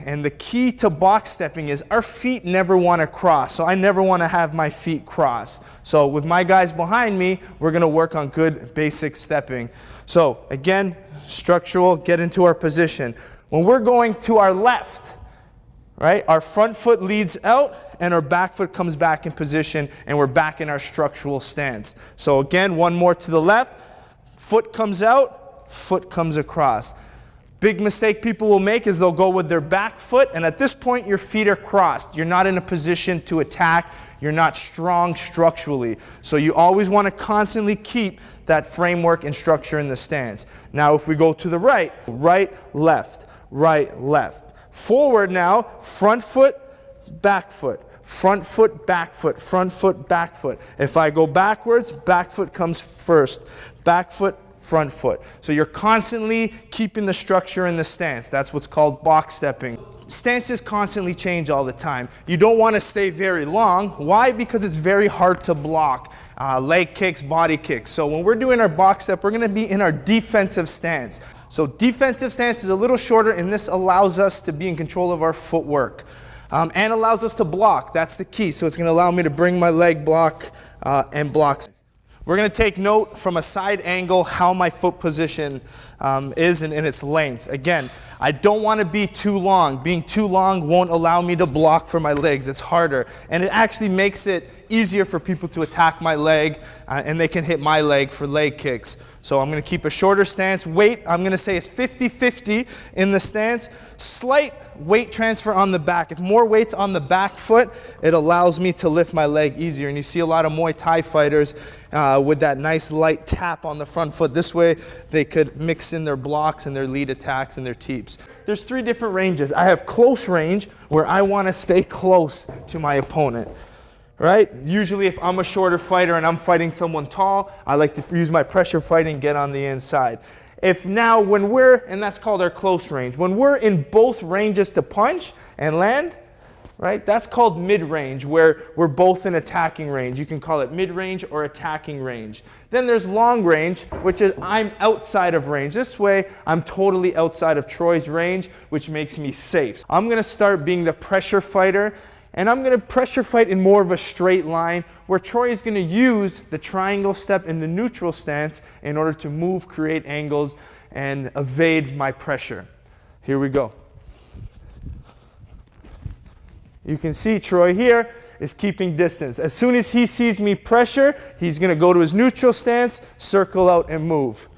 And the key to box stepping is our feet never want to cross. So I never want to have my feet cross. So with my guys behind me, we're going to work on good basic stepping. So again, structural, get into our position. When we're going to our left, right, our front foot leads out and our back foot comes back in position and we're back in our structural stance. So again, one more to the left, foot comes out, foot comes across. Big mistake people will make is they'll go with their back foot, and at this point your feet are crossed. You're not in a position to attack. You're not strong structurally. So you always want to constantly keep that framework and structure in the stance. Now if we go to the right, right, left, right, left. Forward now, front foot, back foot. Front foot, back foot, front foot, back foot. If I go backwards, back foot comes first. Back foot, front foot. So you're constantly keeping the structure in the stance. That's what's called box stepping. Stances constantly change all the time. You don't want to stay very long. Why? Because it's very hard to block. Leg kicks, body kicks. So when we're doing our box step, we're going to be in our defensive stance. So defensive stance is a little shorter, and this allows us to be in control of our footwork. And allows us to block. That's the key. So it's going to allow me to bring my leg block and block. We're going to take note from a side angle how my foot position is in its length. Again, I don't want to be too long. Being too long won't allow me to block for my legs. It's harder. And it actually makes it easier for people to attack my leg, and they can hit my leg for leg kicks. So I'm going to keep a shorter stance. Weight, I'm going to say, is 50-50 in the stance. Slight weight transfer on the back. If more weight's on the back foot, it allows me to lift my leg easier. And you see a lot of Muay Thai fighters with that nice light tap on the front foot. This way they could mix in their blocks and their lead attacks and their teeps. There's 3 different ranges. I have close range, where I want to stay close to my opponent. Right? Usually if I'm a shorter fighter and I'm fighting someone tall, I like to use my pressure fighting, get on the inside. If now when we're, and that's called our close range, when we're in both ranges to punch and land, right, that's called mid-range, where we're both in attacking range. You can call it mid-range or attacking range. Then there's long range, which is I'm outside of range. This way, I'm totally outside of Troy's range, which makes me safe. I'm going to start being the pressure fighter, and I'm going to pressure fight in more of a straight line, where Troy is going to use the triangle step in the neutral stance in order to move, create angles, and evade my pressure. Here we go. You can see Troy here is keeping distance. As soon as he sees me pressure, he's going to go to his neutral stance, circle out, and move.